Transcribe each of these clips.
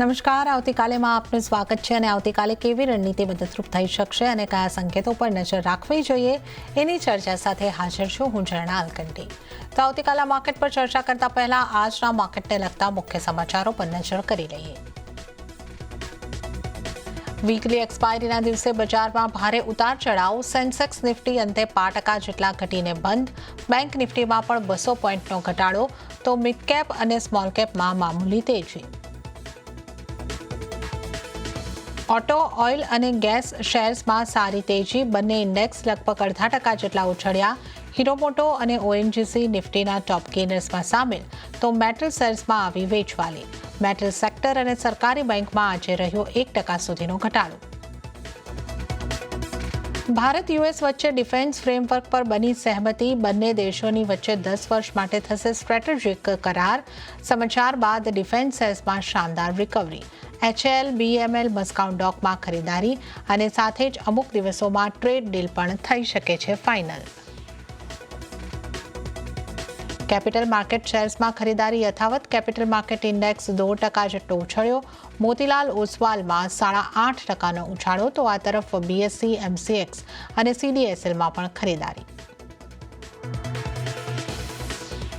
નમસ્કાર, આવતીકાલેમાં આપનું સ્વાગત છે અને આવતીકાલે કેવી રણનીતિ મદદરૂપ થઈ શકશે અને કયા સંકેતો પર નજર રાખવી જોઈએ એની ચર્ચા સાથે હાજર છું હું ઝરણા અલકંટી। તો આવતીકાલે માર્કેટ પર ચર્ચા કરતા પહેલા આજના માર્કેટને લગતા મુખ્ય સમાચારો પર નજર કરી લઈએ। વીકલી એક્સપાયરીના દિવસે બજારમાં ભારે ઉતાર ચઢાવ। સેન્સેક્સ નિફ્ટી અંતે 5% જેટલા ઘટીને બંધ। બેંક નિફ્ટીમાં પણ 200 પોઈન્ટનો ઘટાડો, તો મિડ કેપ અને સ્મોલ કેપમાં મામૂલી તેજી। ઓટો, ઓઇલ અને ગેસ શેર્સમાં સારી તેજી। બંને ઇન્ડેક્સ લગભગ 0.5% જેટલા ઉછળ્યા। હીરો મોટો અને ઓએનજીસી નિફ્ટીના ટોપ ગેનર્સમાં સામેલ, તો મેટલ શેર્સમાં આવી વેચવાલી। મેટલ સેક્ટર અને સરકારી બેંકમાં આજે રહ્યો 1% સુધીનો ઘટાડો। ભારત યુએસ વચ્ચે ડિફેન્સ ફ્રેમવર્ક પર બની સહેમતિ। બંને દેશોની વચ્ચે 10 વર્ષ માટે થશે સ્ટ્રેટેજિક કરાર। સમાચાર બાદ ડિફેન્સ શેર્સમાં શાનદાર રિકવરી। HAL, BML, મસ્કાઉ ડોકમાં ખરીદારી અને સાથે જ અમુક દિવસોમાં ટ્રેડ ડીલ પણ થઈ શકે છે ફાઇનલ। કેપિટલ માર્કેટ શેર્સમાં ખરીદારી યથાવત। કેપિટલ માર્કેટ ઇન્ડેક્સ 2% જેટલો ઉછળ્યો। મોતીલાલ ઓસવાલમાં 8.5%નો ઉછાળો, તો આ તરફ BSE, MCX અને CDSLમાં પણ ખરીદારી।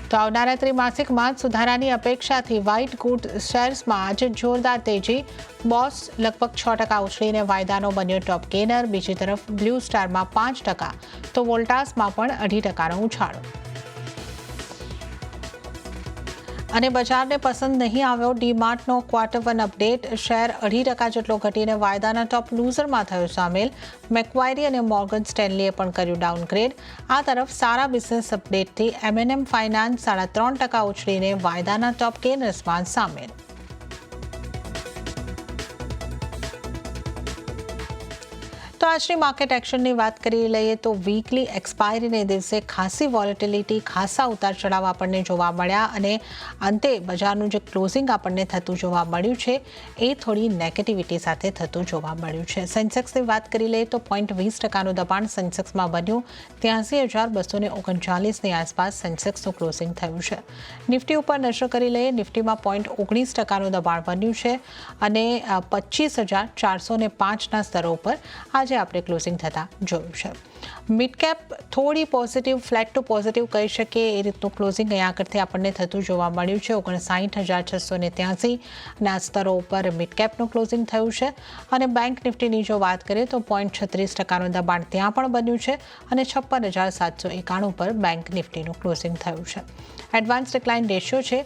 તો આવનારા ત્રિમાસિકમાં સુધારાની અપેક્ષાથી વ્હાઇટ ગુડ્સ શેર્સમાં આજે જોરદાર તેજી। બોસ લગભગ 6% ઉછળીને વાયદાનો બન્યો ટોપ ગેનર। બીજી તરફ બ્લુ સ્ટારમાં 5%, તો વોલ્ટાસમાં પણ 0.5%નો ઉછાળો। અને બજારને પસંદ નહીં આવ્યો ડીમાર્ટનો Q1 અપડેટ। શેર 0.5% જેટલો ઘટીને વાયદાના ટોપ લૂઝરમાં થયો સામેલ। મેક્વાયરી અને મોર્ગન સ્ટેનલીએ પણ કર્યું ડાઉનગ્રેડ। આ તરફ સારા બિઝનેસ અપડેટથી M&M ફાઇનાન્સ 3.5% ઉછળીને વાયદાના ટોપ ગેનર્સમાં સામેલ। તો આજની માર્કેટ એક્શનની વાત કરી લઈએ તો વીકલી એક્સપાયરીને દિવસે ખાસી વોલેટિલિટી, ખાસા ઉતાર ચઢાવ આપણને જોવા મળ્યા અને અંતે બજારનું જે ક્લોઝિંગ આપણને થતું જોવા મળ્યું છે એ થોડી નેગેટિવિટી સાથે થતું જોવા મળ્યું છે। સેન્સેક્સની વાત કરી લઈએ તો 0.20%નું દબાણ સેન્સેક્સમાં બન્યું। 83,239ની આસપાસ સેન્સેક્સનું ક્લોઝિંગ થયું છે। નિફ્ટી ઉપર નજર કરી લઈએ, નિફ્ટીમાં 0.19%નું દબાણ બન્યું છે અને 25,405ના સ્તરો ઉપર આજે આપણે ક્લોઝિંગ થતા જોયું છે। મિડ કેપ થોડી પોઝિટિવ, ફ્લેટ ટુ પોઝિટિવ કહી શકીએ એ રીતનું ક્લોઝિંગ અહીંયા આગળથી આપણને થતું જોવા મળ્યું છે। 59,683 ના સ્તરો ઉપર મિડ કેપનું ક્લોઝિંગ થયું છે અને બેંક નિફ્ટીની જો વાત કરીએ તો 0.36%નું દબાણ ત્યાં પણ બન્યું છે અને 56,791 પર બેંક નિફ્ટીનું ક્લોઝિંગ થયું છે। એડવાન્સ ડિક્લાઇન રેશિયો છે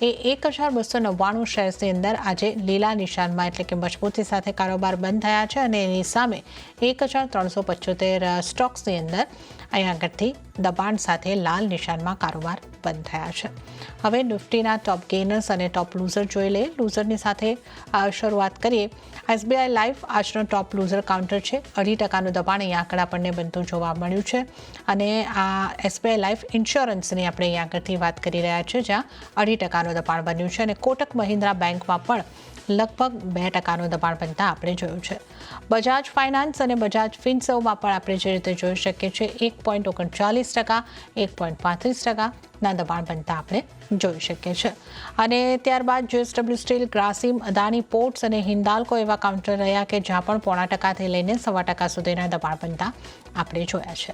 એ 1,299 શેર્સની અંદર આજે લીલા નિશાનમાં એટલે કે મજબૂતી સાથે કારોબાર બંધ થયા છે અને એની સામે 1,375 સ્ટોક્સની અંદર અહીંયા આગળથી દબાણ સાથે લાલ નિશાનમાં કારોબાર બંધ થયા છે। હવે નિફ્ટીના ટોપ ગેનર્સ અને ટોપ લૂઝર જોઈ લઈએ। લૂઝરની સાથે શરૂઆત કરીએ। SBI લાઈફ આજનો ટોપ લૂઝર કાઉન્ટર છે। 0.5%નું દબાણ અહીંયા આગળ આપણને બનતું જોવા મળ્યું છે અને આ SBI લાઈફ ઇન્સ્યોરન્સની આપણે અહીંયા આગળથી વાત કરી રહ્યા છીએ જ્યાં 0.5%નું દબાણ બન્યું છે અને કોટક મહિન્દ્રા બેંકમાં પણ લગભગ 2%નું દબાણ બનતા આપણે જોયું છે। બજાજ ફાઇનાન્સ અને બજાજ ફિનસર્વમાં પણ આપણે જે રીતે જોઈ શકીએ છીએ 1.39%, 1.35%ના દબાણ બનતા આપણે જોઈ શકીએ છીએ અને ત્યારબાદ JSW steel, Grasim, Adani ports અને હિન્દાલ્કો એવા કાઉન્ટર રહ્યા કે જ્યાં પણ 0.5%થી લઈને 1.25% સુધીના દબાણ બનતા આપણે જોયા છે।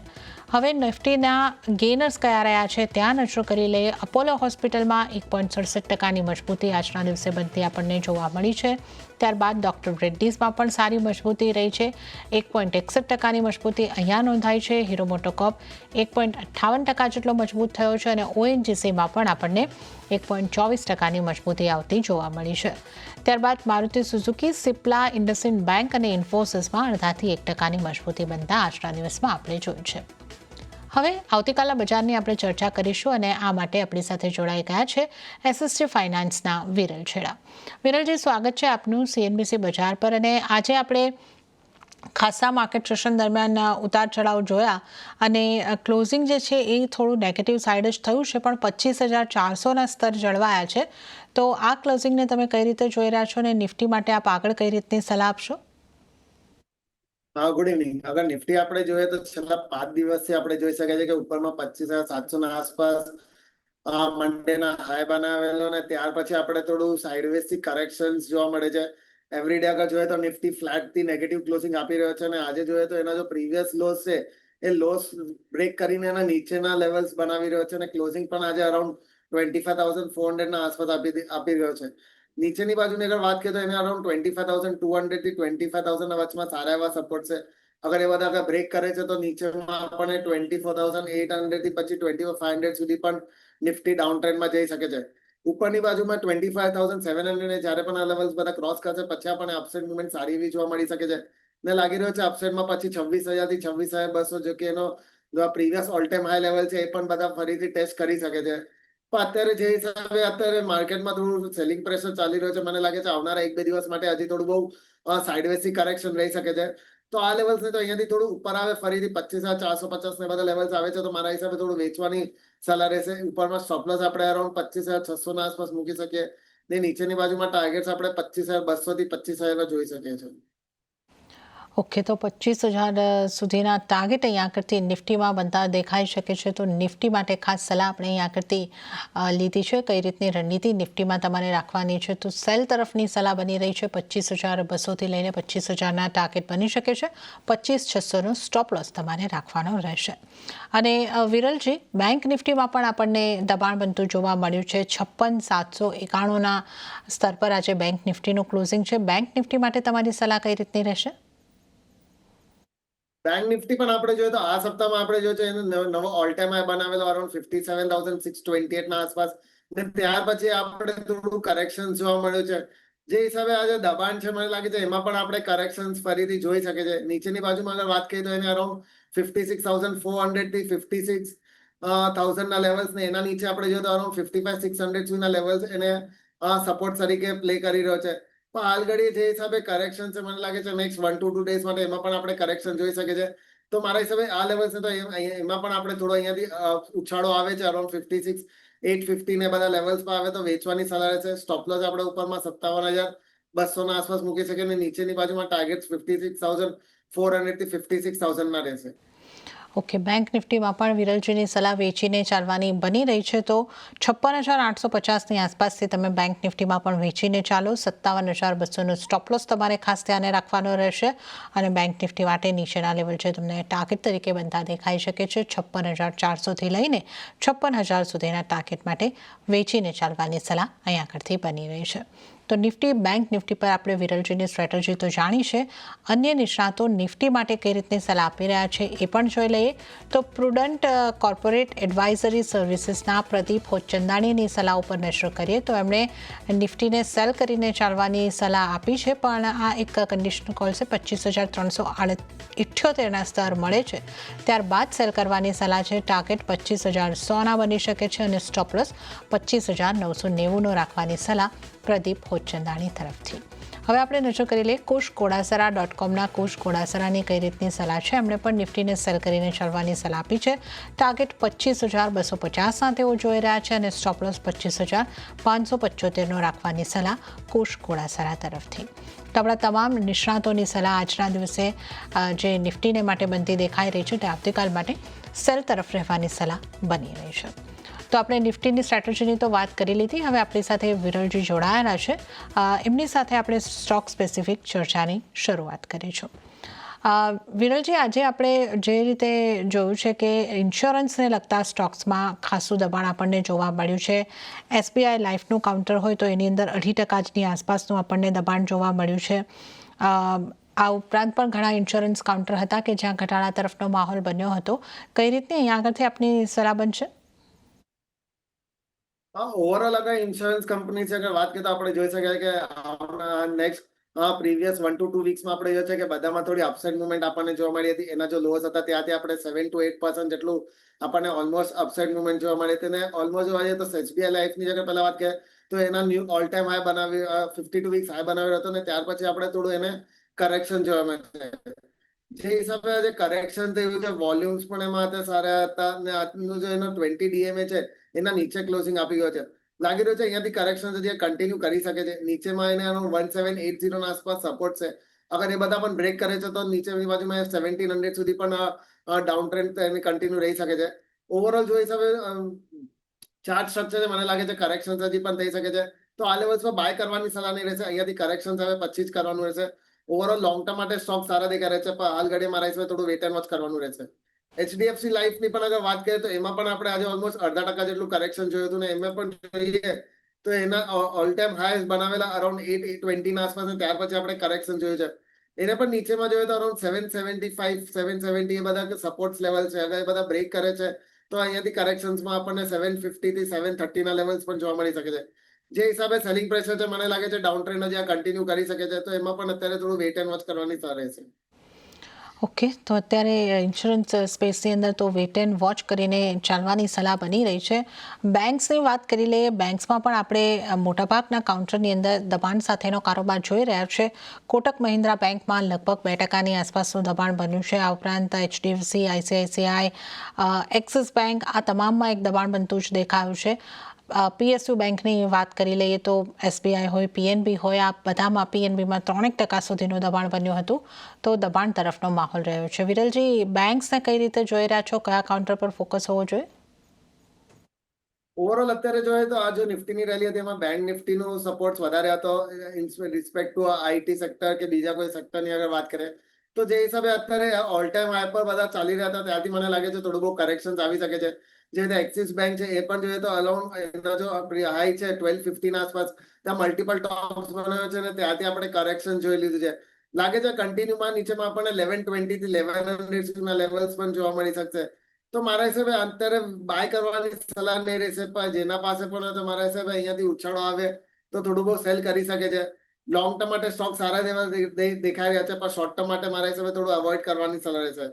હવે નિફ્ટીના ગેનર્સ કયા રહ્યા છે ત્યાં નજર કરી લઈએ। અપોલો હોસ્પિટલમાં 1.67%ની મજબૂતી આજના દિવસે બનતી આપણને જોવા મળી છે। ત્યારબાદ ડોક્ટર રેડ્ડીઝમાં પણ સારી મજબૂતી રહી છે। 1.61%ની મજબૂતી અહીંયા નોંધાઈ છે। હીરો મોટોકોર્પ 1.58% જેટલો મજબૂત થયો છે અને ONGCમાં પણ આપણને 1.24%ની મજબૂતી આવતી જોવા મળી છે। ત્યારબાદ મારુતિ સુઝુકી, સિપ્લા, ઇન્ડસઇન્ડ બેંક અને ઇન્ફોસિસમાં 0.5% થી 1%ની મજબૂતી બનતા આજના દિવસમાં આપણે જોયું છે। હવે આવતીકાલના બજારની આપણે ચર્ચા કરીશું અને આ માટે આપણી સાથે જોડાઈ ગયા છે SSG ફાઇનાન્સના વિરલ છેડા। વિરલજી, સ્વાગત છે આપનું CNBC બજાર પર। અને આજે આપણે ખાસા માર્કેટ સેશન દરમિયાન ઉતાર ચઢાવ જોયા અને ક્લોઝિંગ જે છે એ થોડું નેગેટિવ સાઇડ જ થયું છે પણ 25,400ના સ્તર જળવાયા છે। તો આ ક્લોઝિંગને તમે કઈ રીતે જોઈ રહ્યા છો અને નિફ્ટી માટે આપ આગળ કઈ રીતની સલાહ આપશો? હા, ગુડ ઇવનિંગ। અગર નિફ્ટી આપણે જોઈએ તો છેલ્લા 5 દિવસથી આપણે જોઈ શકાય છે કે ઉપરમાં 25,700 ના આસપાસ મંડેના હાઈ બનાવેલો ને ત્યાર પછી આપણે થોડું સાઇડવેઝ થી કરેક્શન્સ જોવા મળે છે. એવરીડે આગળ જોઈએ તો નિફ્ટી ફ્લેટ થી નેગેટિવ ક્લોઝિંગ આપી રહ્યો છે અને આજે જોઈએ તો એના જો પ્રીવિયસ લોસ છે એ લોસ બ્રેક કરીને એના નીચેના લેવલ્સ બનાવી રહ્યો છે અને ક્લોઝિંગ પણ આજે અરાઉન્ડ 25,400 ના આસપાસ આપી રહ્યો છે. નીચેની બાજુની અગર વાત કરીએ તો એને અરાઉન્ડ 25,200 થી 25,000 ના વચમાં સારા એવા સપોર્ટ છે. અગર એ બધા બ્રેક કરે છે તો નીચેમાં આપણને 24,800 થી પછી 25,500 સુધી પણ નિફ્ટી ડાઉન ટ્રેન્ડમાં જઈ શકે છે. ઉપરની બાજુમાં 25,700 જ્યારે પણ આ લેવલ્સ બધા ક્રોસ કરશે પછી આપણને અપસાઇડ મુવમેન્ટ સારી એવી જોવા મળી શકે છે. ને લાગી રહ્યો છે અપસાઇડમાં પછી 26,000 થી 26,200 જો કે એનો previous all time high level છે એ પણ બધા ફરીથી ટેસ્ટ કરી શકે છે. પણ અત્યારે જે હિસાબે અત્યારે માર્કેટમાં થોડું સેલિંગ પ્રેશર ચાલી રહ્યો છે મને લાગે છે આવનારા 1-2 દિવસ માટે હજી થોડું બહુ સાઇડવેઝ થી કરેક્શન રહી શકે છે. તો આ લેવલ્સ ને તો અહીંયાથી થોડું ઉપર આવે ફરીથી 25,450 ને બધા લેવલ્સ આવે છે તો મારા હિસાબે થોડું વેચવાની સલાહ રહેશે. ઉપરમાં સ્ટોપલોસ આપણે અરાઉન્ડ 25,600 ના આસપાસ મૂકી શકીએ ને નીચેની બાજુમાં ટાર્ગેટ્સ આપણે 25,200 થી 25,000 જોઈ શકીએ છીએ. ઓકે, તો 25,000 સુધીના ટાર્ગેટ અહીં આગળથી નિફ્ટીમાં બનતા દેખાઈ શકે છે. તો નિફ્ટી માટે ખાસ સલાહ આપણે અહીં આગળથી લીધી છે. કઈ રીતની રણનીતિ નિફ્ટીમાં તમારે રાખવાની છે, તો સેલ તરફની સલાહ બની રહી છે. 25,200થી લઈને 25,000ના ટાર્ગેટ બની શકે છે. 25,600નો સ્ટોપ લોસ તમારે રાખવાનો રહેશે. અને વિરલજી, બેંક નિફ્ટીમાં પણ આપણને દબાણ બનતું જોવા મળ્યું છે. 56,791ના સ્તર પર આજે બેંક નિફ્ટીનું ક્લોઝિંગ છે. બેંક નિફ્ટી માટે તમારી સલાહ કઈ રીતની રહેશે? બેંક નિફ્ટી પણ આપણે જોઈએ તો આ સપ્તાહમાં આપણે જોઈએ છે એનો નવો ઓલ ટાઈમ હાઈ બનાવેલો અરાઉન્ડ 57,628 ના આસપાસ ને ત્યાર પછી આપણે થોડું કરેક્શન જોવા મળ્યું છે. જે હિસાબે આજે દબાણ છે મને લાગે છે એમાં પણ આપણે કરેક્શન્સ ફરીથી જોઈ શકે છે. નીચેની બાજુમાં અગર વાત કરીએ તો એને અરાઉન્ડ 56,400 થી 56,000 ના લેવલ્સ ને એના નીચે આપણે જોઈએ તો અરાઉન્ડ 55,600 સુધીના લેવલ્સ એને સપોર્ટ તરીકે પ્લે કરી રહ્યો છે. પણ હાલ ઘડી જે હિસાબે કરેક્શન છે મને લાગે છે નેક્સ્ટ 1 to 2 ડેઝ માટે એમાં પણ આપણે કરેક્શન જોઈ શકે છે. તો મારા હિસાબે આ લેવલ છે તો એમાં પણ આપણે થોડો અહીંયાથી ઉછાળો આવે છે અરાઉન્ડ 56,850 ને બધા લેવલ્સ પર આવે તો વેચવાની સલાહ રહેશે. સ્ટોપ લોસ આપણે ઉપરમાં 57,200 ના આસપાસ મૂકી શકીએ અને નીચેની બાજુમાં ટાર્ગેટ 56,400 થી 56,000 ના રહેશે. ઓકે, બેંક નિફ્ટીમાં પણ વિરલજીની સલાહ વેચીને ચાલવાની બની રહી છે. તો 56,850ની આસપાસથી તમે બેંક નિફ્ટીમાં પણ વેચીને ચાલો. 57,200નો સ્ટોપ લોસ તમારે ખાસ ધ્યાને રાખવાનો રહેશે. અને બેંક નિફ્ટી માટે નીચેના લેવલ છે તમને ટાર્ગેટ તરીકે બનતા દેખાઈ શકે છે. 56,400થી લઈને 56,000 સુધીના ટાર્ગેટ માટે વેચીને ચાલવાની સલાહ અહીં આગળથી બની રહી છે. તો નિફ્ટી, બેંક નિફ્ટી પર આપણે વિરલજીની સ્ટ્રેટેજી તો જાણી છે. અન્ય નિષ્ણાતો નિફ્ટી માટે કઈ રીતની સલાહ આપી રહ્યા છે એ પણ જોઈ લઈએ. તો પ્રુડન્ટ કોર્પોરેટ એડવાઇઝરી સર્વિસીસના પ્રદીપ હોચંદાણીની સલાહ ઉપર નજર કરીએ તો એમણે નિફ્ટીને સેલ કરીને ચાલવાની સલાહ આપી છે. પણ આ એક કન્ડિશનલ કોલ છે. 25,378ના સ્તર મળે છે ત્યારબાદ સેલ કરવાની સલાહ છે. ટાર્ગેટ 25,100ના બની શકે છે અને સ્ટોપ લોસ 25,990નો રાખવાની સલાહ પ્રદીપ હોચંદાણી તરફથી. હવે આપણે નજર કરી લઈએ kushkodasara.comના કુશ કોડાસરાની કઈ રીતની સલાહ છે. એમણે પણ નિફ્ટીને સેલ કરીને ચાલવાની સલાહ આપી છે. ટાર્ગેટ 25,250ના તેઓ જોઈ રહ્યા છે અને સ્ટોપ લોસ 25,575નો રાખવાની સલાહ કુશ કોડાસરા તરફથી. તો આપણા તમામ નિષ્ણાતોની સલાહ આજના દિવસે જે નિફ્ટીને માટે બનતી દેખાઈ રહી છે તે આવતીકાલ માટે સેલ તરફ રહેવાની સલાહ બની રહી છે. તો આપણે નિફ્ટીની સ્ટ્રેટેજીની તો વાત કરી લીધી. હવે આપણી સાથે વિરલજી જોડાયેલા છે. એમની સાથે આપણે સ્ટોક સ્પેસિફિક ચર્ચાની શરૂઆત કરીશું. વિરલજી, આજે આપણે જે રીતે જોયું છે કે ઇન્સ્યોરન્સને લગતા સ્ટોક્સમાં ખાસું દબાણ આપણને જોવા મળ્યું છે. SBI લાઈફનું કાઉન્ટર હોય તો એની અંદર 2.5%ની આસપાસનું આપણને દબાણ જોવા મળ્યું છે. આ ઉપરાંત પણ ઘણા ઇન્સ્યોરન્સ કાઉન્ટર હતા કે જ્યાં ઘટાડા તરફનો માહોલ બન્યો હતો. કઈ રીતની અહીંયા આગળથી આપની સલાહ બનશે? ઓવરઓલ અગર ઇન્સ્યોરન્સ કંપની છે અગર વાત કરીએ તો આપણે જોઈ શકાય કે નેક્સ્ટ પ્રીવિયસ 1 to 2 વીક્સમાં આપણે જોઈએ છે કે બધામાં થોડી અપસાઇડ મુવમેન્ટ આપણને જોવા મળી હતી. એના જો લોસ હતા ત્યાંથી આપણે 7 to 8% જેટલું આપણને ઓલમોસ્ટ અપસાઇડ મુવમેન્ટ જોવા મળી હતી. અને ઓલમોસ્ટ જોવા જઈએ તો SBI લાઈફની જગ્યાએ પહેલા વાત કરીએ તો એના ન્યૂ ઓલ ટાઈમ હાઈ બનાવી 52 વીક્સ હાઈ બનાવ્યો હતો ને ત્યાર પછી આપણે થોડું એને કરેક્શન જોવા મળે છે. જે હિસાબે આજે કરેક્શન થયું છે વોલ્યુમ્સ પણ એમાં સારા હતા અને આજનું જે એનો 20 DMA છે એના નીચે ક્લોઝિંગ આપી ગયો છે. લાગી રહ્યું છે અહીંયાથી કરેક્શન કન્ટિન્યુ કરી શકે છે. નીચેમાં એને 1780 ના આસપાસ સપોર્ટ છે. અગર એ બધા પણ બ્રેક કરે છે તો નીચેની બાજુમાં 1700 સુધી પણ ડાઉન ટ્રેન્ડ કન્ટિન્યુ રહી શકે છે. ઓવરઓલ જો હિસાબે ચાર્ટ સ્ટ્રક્ચર છે, મને લાગે છે કરેક્શન હજી પણ થઈ શકે છે. તો આ લેવલ્સમાં બાય કરવાની સલાહ નહીં રહેશે. અહીંયાથી કરેક્શન હવે પછી જ કરવાનું રહેશે. ઓવરઓલ લોંગ ટર્મ માટે સ્ટોક સારા દેખાય રહે છે, પણ હાલ ઘડી મારા હિસાબે થોડું વેટ એન્ડ વોચ કરવાનું રહેશે. એચડીએફસી લાઈફની પણ અગર વાત કરીએ તો એમાં પણ આપણે આજે ઓલમોસ્ટ 0.5% જેટલું કરેક્શન જોયું હતું ને એમાં પણ જોઈએ તો એના ઓલ ટાઈમ હાઈસ બનાવેલા અરાઉન્ડ 820 ના આસપાસ, ત્યાર પછી આપણે કરેક્શન જોયું છે. એને પણ નીચેમાં જોઈએ તો અરાઉન્ડ 775 770 એ બધા સપોર્ટ લેવલ છે. અગર એ બધા બ્રેક કરે છે તો અહીંયાથી કરેક્શન્સમાં આપણને 750 થી 730 ના લેવલ્સ પણ જોવા મળી શકે છે. જે હિસાબે સેલિંગ પ્રેશર છે, મને લાગે છે ડાઉન ટ્રેન્ડ હજી આ કન્ટિન્યુ કરી શકે છે. તો એમાં પણ અત્યારે થોડું વેટ એન્ડ વોચ કરવાની સલાહ રહેશે. ઓકે, તો અત્યારે ઇન્સ્યોરન્સ સ્પેસની અંદર તો વેટ એન્ડ વોચ કરીને ચાલવાની સલાહ બની રહી છે. બેંક્સની વાત કરી લઈએ. બેંક્સમાં પણ આપણે મોટાભાગના કાઉન્ટરની અંદર દબાણ સાથેનો કારોબાર જોઈ રહ્યા છે. કોટક મહિન્દ્રા બેંકમાં લગભગ 2% આસપાસનું દબાણ બન્યું છે. આ ઉપરાંત એચડીએફસી, આઈસીઆઈસીઆઈ, એક્સિસ બેંક, આ તમામમાં એક દબાણ બનતું જ દેખાયું છે. પીએસયુ બેંકની વાત કરી લઈએ તો એસબીઆઈ હોય, પીએનબી હોય, આ બધામાં પીએનબીમાં 3% સુધીનું દબાણ બન્યું હતું. તો દબાણ તરફનો માહોલ રહ્યો છે. વિરલજી, બેંક્સને કઈ રીતે જોઈ રહ્યા છો? કયા કાઉન્ટર પર ફોકસ હોવો જોઈએ? ઓવરઓલ અત્યારે જોઈએ તો આ જો નિફ્ટીની રેલી હતી એમાં બેંક નિફ્ટીનો સપોર્ટ વધારે હતો in respect to IT sector કે બીજા કોઈ સેક્ટરની અગર વાત કરીએ તો જે હિસાબે અત્યારે ઓલ ટાઈમ હાઈ પર બધા ચાલી રહ્યા હતા ત્યારથી મને લાગે છે થોડું બહુ કરેક્શન આવી શકે છે. જે રીતે એક્સિસ બેંક છે એ પણ જોઈએ તો અલાઉન્ડ એનો જો હાઈ છે 1250 ના આસપાસ, ત્યાં મલ્ટિપલ ટોપ્સ બનાવ્યો છે ને ત્યાંથી આપણે કરેક્શન જોઈ લીધું છે. લાગે છે કન્ટિન્યુમાં નીચેમાં આપણને 1120 થી 1100 ના લેવલ્સ પણ જોવા મળી શકશે. તો મારા હિસાબે અત્યારે બાય કરવાની સલાહ નહીં રહેશે, પણ જેના પાસે પણ હોય તો મારા હિસાબે અહીંયાથી ઉછાળો આવે તો થોડું બહુ સેલ કરી શકે છે. લોંગ ટર્મ માટે સ્ટોક સારા દેખાઈ રહ્યા છે, પણ શોર્ટ ટર્મ માટે મારા હિસાબે થોડું અવોઇડ કરવાની સલાહ રહેશે.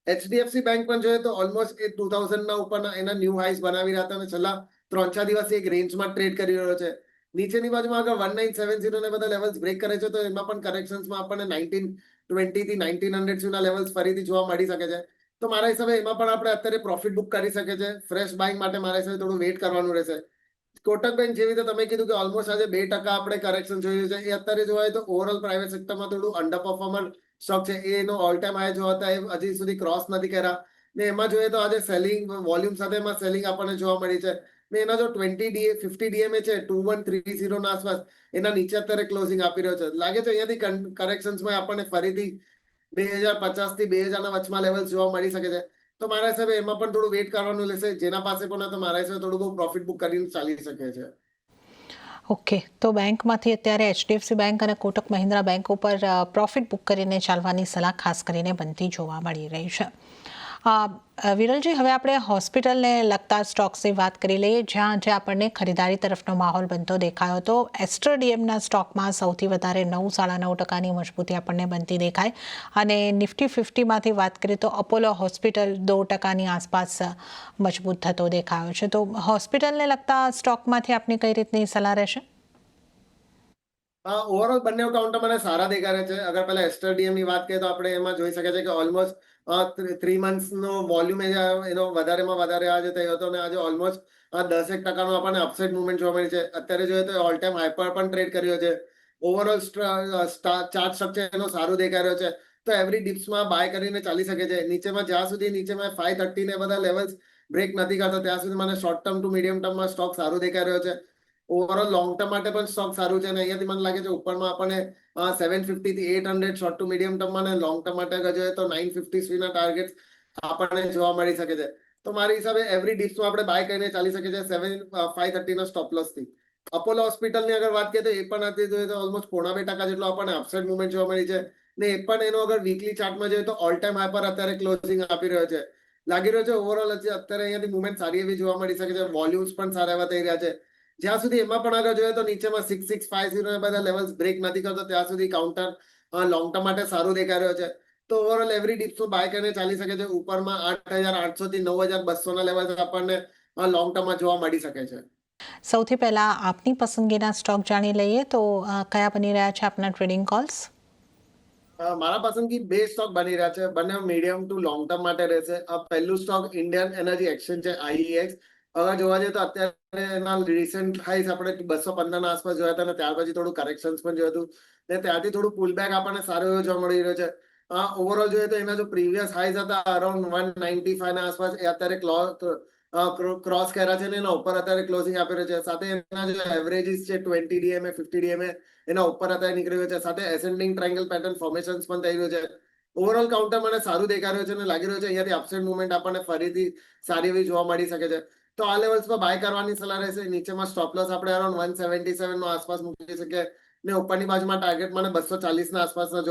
એચડીએફસી બેંક પણ જોઈએ તો ઓલમોસ્ટ એ 2000 ના ઉપરના એના ન્યૂ હાઈસ બનાવી રહ્યા હતા અને છેલ્લા 3-4 દિવસથી એક રેન્જમાં ટ્રેડ કરી રહ્યો છે. નીચેની બાજુમાં આગળ 1970 ને બધા લેવલ્સ બ્રેક કરે છે તો એમાં પણ કરેક્શન્સમાં આપણને 1920 થી 1900 સુધીના લેવલ્સ ફરીથી જોવા મળી શકે છે. તો મારા હિસાબે એમાં પણ આપણે અત્યારે પ્રોફિટ બુક કરી શકે છે. ફ્રેશ બાઇંગ માટે મારા હિસાબે થોડું વેઇટ કરવાનું રહેશે. કોટક બેંક જેવી રીતે તમે કીધું કે ઓલમોસ્ટ આજે 2% આપણે કરેક્શન જોયું છે, એ અત્યારે જોવાય તો ઓવરઓલ પ્રાઇવેટ સેક્ટરમાં થોડું અંડર પરફોર્મર સ્ટોક છે. એનો ઓલ ટાઈમ હાઈ જો હતા એ હજી સુધી ક્રોસ નથી કર્યા ને એમાં જોઈએ તો આજે સેલિંગ વોલ્યુમ સાથે એમાં સેલિંગ આપણને જોવા મળી છે. ને એના જો 20 ડીએ 50 ડીએમએ છે 2130 ના આસપાસ, એના નીચે અત્યારે ક્લોઝિંગ આપી રહ્યો છે. લાગે છે અહીંયાથી કરેક્શન્સમાં આપણને ફરીથી 2050 થી 2000 ના વચમાં લેવલ જોવા મળી શકે છે. તો મારા હિસાબે એમાં પણ થોડું વેઇટ કરવાનું રહેશે. જેના પાસે પણ હોય તો મારા હિસાબે થોડું બહુ પ્રોફિટ બુક કરીને ચાલી શકે છે. ઓકે, તો બેંકમાંથી અત્યારે એચડીએફસી બેંક અને કોટક મહિન્દ્રા બેંક ઉપર પ્રોફિટ બુક કરીને ચાલવાની સલાહ ખાસ કરીને બનતી જોવા મળી રહી છે. વિરલજી, હવે આપણે હોસ્પિટલને લગતા સ્ટોક્સની વાત કરી લઈએ, જ્યાં આજે આપણને ખરીદારી તરફનો માહોલ બનતો દેખાયો હતો. એસ્ટર ડીએમના સ્ટોકમાં સૌથી વધારે 9.9% મજબૂતી આપણને બનતી દેખાય અને નિફ્ટી 50માંથી વાત કરીએ તો અપોલો હોસ્પિટલ 2% આસપાસ મજબૂત થતો દેખાયો છે. તો હોસ્પિટલને લગતા સ્ટોકમાંથી આપની કઈ રીતની સલાહ રહેશે? ઓવરઓલ બંને કાઉન્ટર મને સારા દેખાય છે. અગર પહેલા એસ્ટર ડીએમ ની વાત કરીએ તો આપણે એમાં જોઈ શકાય છે કે ઓલમોસ્ટ 3 મંથ્સ નો વોલ્યુમ એનો વધારેમાં વધારે આજે થયો હતો અને આજે ઓલમોસ્ટ 10% નો આપણને અપસાઇડ મુવમેન્ટ જોવા મળી છે. અત્યારે જોઈએ તો ઓલ ટાઈમ હાઈ પર પણ ટ્રેડ કર્યો છે. ઓવરઓલ ચાર્ટ સ્ટ્રક્ચર એનો સારું દેખાઈ રહ્યો છે. તો એવરી ડિપ્સમાં બાય કરીને ચાલી શકે છે. નીચેમાં જ્યાં સુધી નીચેમાં 530 ને બધા લેવલ્સ બ્રેક નથી કરતો ત્યાં સુધી મને શોર્ટ ટર્મ ટુ મીડિયમ ટર્મમાં સ્ટોક સારું દેખાઈ રહ્યો છે. ઓવરઓલ લોંગ ટર્મ માટે પણ સ્ટોક સારું છે અને અહીંયાથી મને લાગે છે ઉપરમાં આપણને 750 થી 800 શોર્ટ ટુ મીડિયમ ટર્મમાં અને લોંગ ટર્મ માટે જોઈએ તો 950 સુધીના ટાર્ગેટ આપણને જોવા મળી શકે છે. તો મારી હિસાબે એવરી ડિપ્સમાં આપણે બાય કરીને ચાલી શકે છે 530 ના સ્ટોપ લોસ થી. અપોલો હોસ્પિટલની અગર વાત કરીએ તો એ પણ હતી જોઈએ તો ઓલમોસ્ટ 0.5% જેટલો આપણને અપસાઇડ મુવમેન્ટ જોવા મળી છે ને એ પણ એનો અગર વીકલી ચાર્ટમાં જોઈએ તો ઓલ ટાઈમ હાઈ પર અત્યારે ક્લોઝિંગ આપી રહ્યો છે. લાગી રહ્યો છે ઓવરઓલ અત્યારે અહીંયાથી મુવમેન્ટ સારી એવી જોવા મળી શકે છે. વોલ્યુમ્સ પણ સારા એવા થઈ રહ્યા છે. જ્યાં સુધી એમાં પણ આગળ જોઈએ તો નીચેમાં 6650 બધા લેવલ્સ બ્રેક નથી કરતો ત્યાં સુધી કાઉન્ટર લોંગ ટર્મ માટે સારું દેખાઈ રહ્યો છે. તો ઓવરઓલ એવરી ડિપ્સ બાય કરીને ચાલી શકે છે. ઉપરમાં 8800 થી 9200 ના લેવલ આપણને લોંગ ટર્મમાં જોવા મળી શકે છે. સૌથી પહેલા આપની પસંદગીના સ્ટોક જાણી લઈએ તો કયા બની રહ્યા છે આપના ટ્રેડિંગ કોલ્સ? મારા પસંદગી 2 સ્ટોક બની રહ્યા છે. બંને મીડિયમ ટુ લોંગ ટર્મ માટે રહેશે. પહેલું સ્ટોક ઇન્ડિયન એનર્જી એક્સચેન્જ છે, આઈઈએક્સ. હવે જોવા જઈએ તો અત્યારે એના રિસેન્ટ હાઈસ આપણે 215 ના આસપાસ જોયા હતા અને ત્યાર પછી થોડું કરેક્શન્સ પણ જોયું હતું ને ત્યાંથી થોડું પુલબેક આપણને સારું એવું જોવા મળી રહ્યો છે. ઓવરઓલ જોઈએ તો એના જો પ્રીવિયસ હાઈસ હતા અરાઉન્ડ 195 ના આસપાસ, એ અત્યારે ક્રોસ કર્યા છે ને એના ઉપર અત્યારે ક્લોઝિંગ આપી રહ્યો છે. સાથે એના જે એવરેજીસ છે 20 DMA 50 DMA એના ઉપર અત્યારે નીકળી રહ્યો છે. સાથે એસેન્ડિંગ ટ્રાયંગલ પેટર્ન ફોર્મેશન્સ પણ થઈ રહ્યું છે. ઓવરઓલ કાઉન્ટર મને સારું દેખાઈ રહ્યું છે અને લાગી રહ્યું છે અહીંયાથી અપસાઇડ મુવમેન્ટ આપણને ફરીથી સારી એવી જોવા મળી શકે છે. તો આ લેવલ્સ પર બાય કરવાની સલાહ રહેશે. નીચેમાં સ્ટોપ લોસ આપણે અરાઉન્ડ 177 નો આસપાસ મૂકી શકીએ ને ઉપરની બાજુમાં ટાર્ગેટ મને 240 ના આસપાસના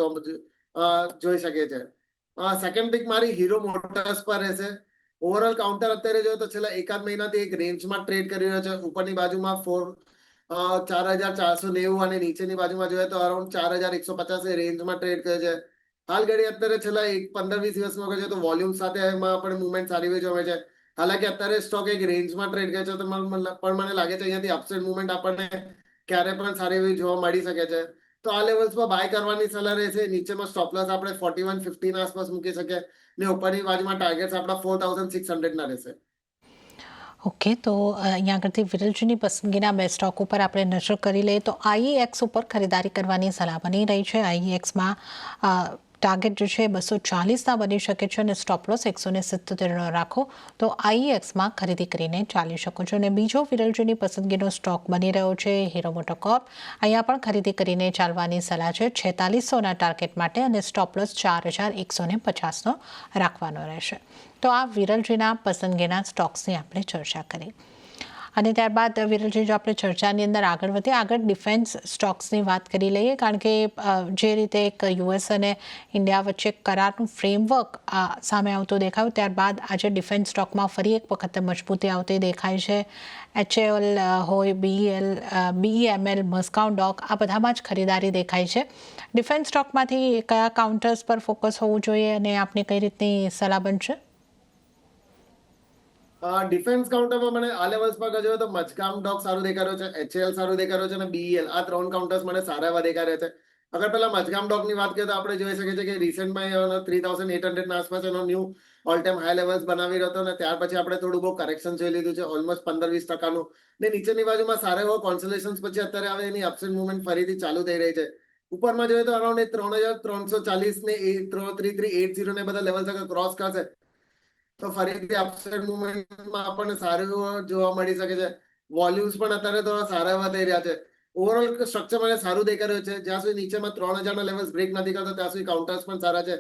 જોઈ શકીએ છે. સેકન્ડ પિક મારી હીરો મોટર્સ પર રહેશે. ઓવરઓલ કાઉન્ટર અત્યારે જોઈએ તો છેલ્લા એકાદ મહિનાથી એક રેન્જમાં ટ્રેડ કરી રહ્યો છે. ઉપરની બાજુમાં 4490 અને નીચેની બાજુમાં જોઈએ તો અરાઉન્ડ 4150 એ રેન્જમાં ટ્રેડ કરે છે. હાલ ઘડી અત્યારે છેલ્લા 15-20 દિવસમાં જોઈએ તો વોલ્યુમ સાથે એમાં પણ મુવમેન્ટ સારી એવી જોવે છે. હાલાકી અત્યારે સ્ટોક એક રેન્જમાં ટ્રેડ કરે છે તો પણ મને લાગે છે અહીંયાથી અપસાઇડ મુવમેન્ટ આપણને ક્યારે પણ સારી એવી જોવા મળી શકે છે. તો આ લેવલ્સ પર બાય કરવાની સલાહ રહેશે. નીચેમાં સ્ટોપ લોસ આપણે 4150 ના આસપાસ મૂકી શકીએ ને ઉપરની બાજુમાં ટાર્ગેટ્સ આપણા 4600 ના રહેશે. ઓકે, તો અહીંયા આગળથી વિરલજીની પસંદગીના બે સ્ટોક ઉપર આપણે નજર કરી લઈએ તો આઈઈએક્સ ઉપર ખરીદારી કરવાની સલાહ બની રહી છે. આઈઈએક્સમાં ટાર્ગેટ જે છે 240ના બની શકે છે અને સ્ટોપ લોસ 177નો રાખો તો આઈઈએક્સમાં ખરીદી કરીને ચાલી શકો છો. અને બીજો વિરલજીની પસંદગીનો સ્ટોક બની રહ્યો છે હીરો મોટોકોર્પ. અહીંયા પણ ખરીદી કરીને ચાલવાની સલાહ છે 4600ના ટાર્ગેટ માટે અને સ્ટોપ લોસ 4150નો રાખવાનો રહેશે. તો આ વિરલજીના પસંદગીના સ્ટોક્સની આપણે ચર્ચા કરી. અને ત્યારબાદ વિરલજી જો આપણે ચર્ચાની અંદર આગળ વધીએ, આગળ ડિફેન્સ સ્ટોક્સની વાત કરી લઈએ કારણ કે જે રીતે એક યુએસ અને ઇન્ડિયા વચ્ચે કરારનું ફ્રેમવર્ક સામે આવતું દેખાયું ત્યારબાદ આજે ડિફેન્સ સ્ટોકમાં ફરી એક વખત મજબૂતી આવતી દેખાય છે. HAL હોય, BEML, મસ્કાઉ ડોક આ બધામાં જ ખરીદારી દેખાય છે. ડિફેન્સ સ્ટોકમાંથી કયા કાઉન્ટર્સ પર ફોકસ હોવું જોઈએ અને આપની કઈ રીતની સલાહ બનશે? ડિફેન્સ કાઉન્ટરમાં મને આ લેવલ્સ પર જોઈએ તો મચગામ ડોક સારું દેખાઈ રહ્યો છે, HAL સારું દેખાઈ રહ્યો છે અને BEL આ ત્રણ કાઉન્ટર્સ મને સારા એવા દેખાઈ રહ્યા છે. અગર પેલા મચગામ ડોકની વાત કરીએ તો આપણે જોઈ શકીએ છીએ કે રિસેન્ટમાં 3800 ના આસપાસ એનો new all time high levels બનાવી રહ્યો હતો અને ત્યાર પછી આપણે થોડું બહુ કરેક્શન જોઈ લીધું છે ઓલમોસ્ટ 15-20%નું ને નીચેની બાજુમાં સારા એવો કોન્સોલેશન્સ પછી અત્યારે આવે એની અપસાઇડ મુવમેન્ટ ફરીથી ચાલુ થઈ રહી છે. ઉપરમાં જોઈએ તો અરાઉન્ડ 3340 ને 3380 ને બધા લેવલ્સ અગર ક્રોસ કરશે તો ફરીથી અપસાઇડ મુવમેન્ટમાં આપણને સારું જોવા મળી શકે છે. વોલ્યુમ્સ પણ અત્યારે થોડા સારા એવા થઈ રહ્યા છે. ઓવરઓલ સ્ટ્રક્ચર મને સારું દેખાઈ રહ્યું છે. જ્યાં સુધી નીચેમાં 3000 ના લેવલ્સ બ્રેક નથી કરતો ત્યાં સુધી કાઉન્ટર્સ પણ સારા છે.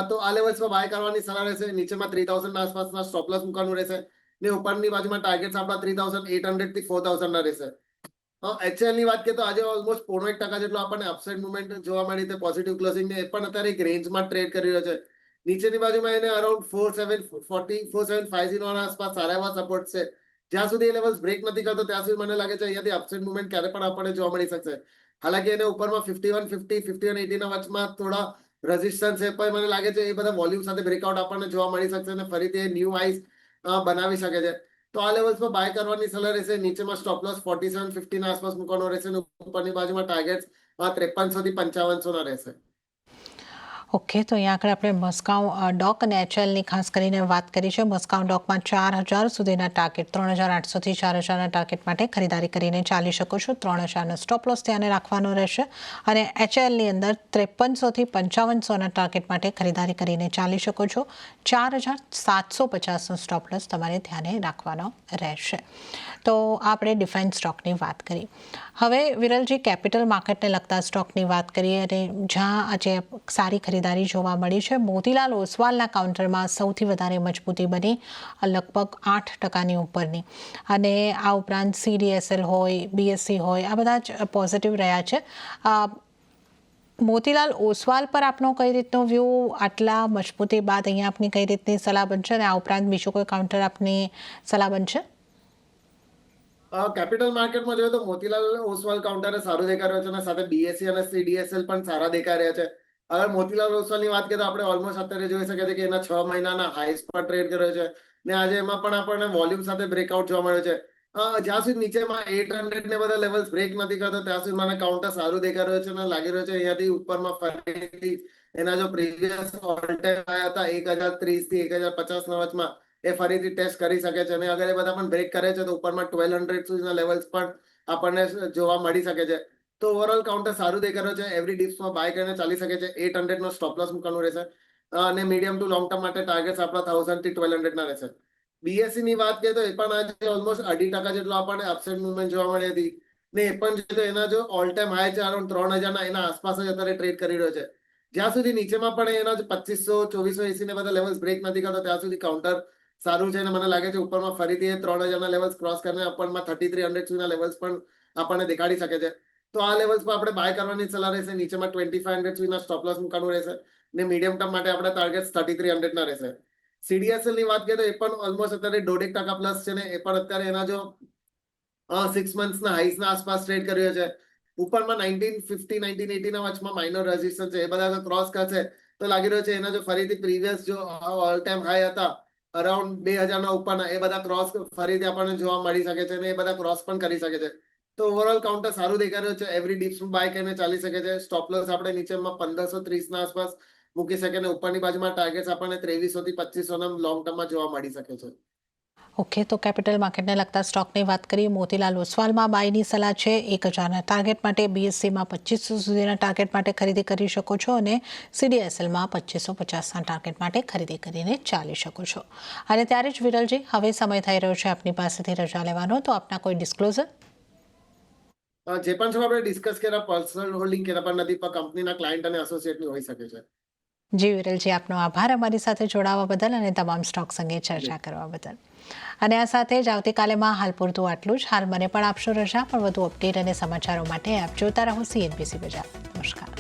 તો આ લેવલ્સ પર બાય કરવાની સલાહ રહેશે. નીચેમાં 3000 ના આસપાસના સ્ટોપ લોસ મૂકવાનું રહેશે ને ઉપરની બાજુમાં ટાર્ગેટ્સ આપણા 3800 થી 4000 ના રહેશે. HL ની વાત કરીએ તો આજે ઓલમોસ્ટ 1% જેટલો આપણને અપસાઇડ મુવમેન્ટ જોવા મળી છે પોઝિટિવ ક્લોઝિંગ ને એ પણ અત્યારે એક રેન્જમાં ટ્રેડ કરી રહ્યો છે. નીચેની બાજુમાં એને અરાઉન્ડ 4750 ના આસપાસ સારા એવા સપોર્ટ છે. જ્યાં સુધી એ લેવલ્સ બ્રેક નથી કરતો ત્યાં સુધી મને લાગે છે અહીંયાથી અપસાઇડ મુવમેન્ટ ક્યારે પણ આપણને જોવા મળી શકશે. હાલાકી એને ઉપરમાં 5150 5180 ના વચમાં થોડા રેઝિસ્ટન્સ છે પણ મને લાગે છે એ બધા વોલ્યુમ સાથે બ્રેકઆઉટ આપણને જોવા મળી શકશે અને ફરીથી ન્યૂ હાઈસ બનાવી શકે છે. તો આ લેવલ્સ પર બાય કરવાની સલાહ રહેશે. નીચેમાં સ્ટોપ લોસ 4750 ના આસપાસ મૂકવાનો રહેશે અને ઉપરની બાજુમાં ટાર્ગેટ્સ 5300 થી 5500 ના રહેશે. ઓકે, તો અહીંયા આગળ આપણે મસ્કાઉ ડોક અને HLની ખાસ કરીને વાત કરી છે. મસ્કાઉ ડોકમાં 4000 સુધીના ટાર્ગેટ 3800થી 4000ના ટાર્ગેટ માટે ખરીદારી કરીને ચાલી શકો છો. 3000નો સ્ટોપ લોસ ધ્યાને રાખવાનો રહેશે અને HLની અંદર 5300થી 5500ના ટાર્ગેટ માટે ખરીદારી કરીને ચાલી શકો છો. 4750નો સ્ટોપ લોસ તમારે ધ્યાને રાખવાનો રહેશે. તો આપણે ડિફેન્સ સ્ટોકની વાત કરી. હવે વિરલજી કેપિટલ માર્કેટને લગતા સ્ટોકની વાત કરીએ અને જ્યાં આજે સારી ખરીદારી જોવા મળી છે. મોતીલાલ ઓસવાલના કાઉન્ટરમાં સૌથી વધારે મજબૂતી બની લગભગ 8%ની ઉપરની અને આ ઉપરાંત CDSL હોય, BSE હોય આ બધા જ પોઝિટિવ રહ્યા છે. મોતીલાલ ઓસવાલ પર આપનો કઈ રીતનો વ્યૂ, આટલા મજબૂતી બાદ અહીંયા આપની કઈ રીતની સલાહ બનશે અને આ ઉપરાંત બીજું કોઈ કાઉન્ટર આપની સલાહ બનશે? કેપિટલ માર્કેટમાં જોઈએ તો મોતીલાલ ઓસવાલ કાઉન્ટર સારું દેખાઈ રહ્યો છે અને સાથે BSE અને CDSL પણ સારા દેખાઈ રહ્યા છે. હવે મોતીલાલ ઓસવાલની વાત કરીએ તો આપણે ઓલમોસ્ટ અત્યારે જોઈ શકીએ છીએ કે એના 6 મહિનાના હાઈસ પર ટ્રેડ કર્યો છે ને આજે એમાં પણ આપણને વોલ્યુમ સાથે બ્રેકઆઉટ જોવા મળ્યો છે. જ્યાં સુધી નીચેમાં 800 ને બધા લેવલ્સ બ્રેક નથી કરતો ત્યાં સુધી મને કાઉન્ટર સારું દેખાઈ રહ્યો છે અને લાગી રહ્યો છે અહીંયાથી ઉપરમાં ફરીથી એના જો પ્રીવિયસ ઓલ ટાઈમ આયા હતા 1030 થી 1050 ના વચમાં એ ફરીથી ટેસ્ટ કરી શકે છે અને અગર એ બધા પણ બ્રેક કરે છે તો ઉપરમાં 1200 સુધીના લેવલ્સ પણ આપણને જોવા મળી શકે છે. તો ઓવરઓલ કાઉન્ટર સારું દેખાઈ રહ્યો છે. એવરી ડિપ્સમાં બાય કરીને ચાલી શકે છે. 800 નો સ્ટોપ લોસ મૂકવાનું રહેશે અને મીડિયમ ટુ લોંગ ટર્મ માટે ટાર્ગેટ્સ આપણા 1000 થી 1200 ના રહેશે. BSE ની વાત કરીએ તો એ પણ આજે ઓલમોસ્ટ 2.5% જેટલો આપણને અપસાઇડ મુવમેન્ટ જોવા મળી હતી ને એ પણ જોઈએ તો એના જો ઓલ ટાઈમ હાઈ છે અરાઉન્ડ 3000 ના એના આસપાસ જ અત્યારે ટ્રેડ કરી રહ્યો છે. જ્યાં સુધી નીચેમાં પણ એના 2500 2480 ને બધા લેવલ્સ બ્રેક નથી કરતો ત્યાં સુધી કાઉન્ટર સારું છે અને મને લાગે છે ઉપરમાં ફરીથી એ 3000 ના લેવલ્સ ક્રોસ કરીને અપરમાં 3300 સુધીના લેવલ્સ પણ આપણને દેખાડી શકે છે. તો આ લેવલ્સ પર આપણે બાય કરવાની સલાહ રહેશે. નીચેમાં 2500 સુધીના સ્ટોપ લોસ મૂકવાનું રહેશે ને મીડિયમ ટર્મ માટે આપણે ટાર્ગેટ 3300 ના રહેશે. CDSL ની વાત કરીએ તો એ પણ ઓલમોસ્ટ અત્યારે 1.5% પ્લસ છે ને એ પણ અત્યારે એના જો 6 મંથ્સના હાઈસના આસપાસ ટ્રેડ કર્યો છે. ઉપરમાં 1950 1980 ના વચમાં માઇનર રેઝિસ્ટન્સ છે એ બધા ક્રોસ કરશે તો લાગી રહ્યો છે એના જો ફરીથી પ્રીવિયસ જો ઓલ ટાઈમ હાઈ હતા અરાઉન્ડ 2000 ના ઉપરના એ બધા ક્રોસ ફરીથી આપણને જોવા મળી શકે છે અને એ બધા ક્રોસ પણ કરી શકે છે. તો ઓવરઓલ કાઉન્ટર સારું દેખાઈ રહ્યું છે. એવરી ડિપ્સ બાય કરીને ચાલી શકે છે. સ્ટોપ લોસ આપણે નીચેમાં 1530 ના આસપાસ મૂકી શકે અને ઉપરની બાજુમાં ટાર્ગેટ્સ આપણને 2300 થી 2500 ના લોંગ ટર્મમાં જોવા મળી શકે છે. ઓકે, તો કેપિટલ માર્કેટને લગતા સ્ટોકની વાત કરીએ. મોતીલાલ ઓસ્વાલમાં બાયની સલાહ છે. 1000ના ટાર્ગેટ માટે, BSEમાં 2500 સુધીના ટાર્ગેટ માટે ખરીદી કરી શકો છો અને CDSLમાં 2550ના ટાર્ગેટ માટે ખરીદી કરીને ચાલી શકો છો. અને ત્યારે જ વિરલજી, હવે સમય થઈ રહ્યો છે આપની પાસેથી રજા લેવાનો, તો આપના કોઈ ડિસ્ક્લોઝર? જે પણ છે આપણે ડિસ્કસ કર્યા પર્સનલ હોલ્ડિંગ કર્યા પણ નથી પણ કંપનીના ક્લાયન્ટ અને એસોસિએટની હોઈ શકે છે. જી વિરલજી, આપનો આભાર અમારી સાથે જોડાવા બદલ અને તમામ સ્ટોક અંગે ચર્ચા કરવા બદલ. અને આ સાથે જ આવતીકાલેમાં હાલ પૂરતું આટલું જ. હાલ મને પણ આપશો રજા, પણ વધુ અપડેટ અને સમાચારો માટે આપ જોતા રહો CNBC બજાર. નમસ્કાર.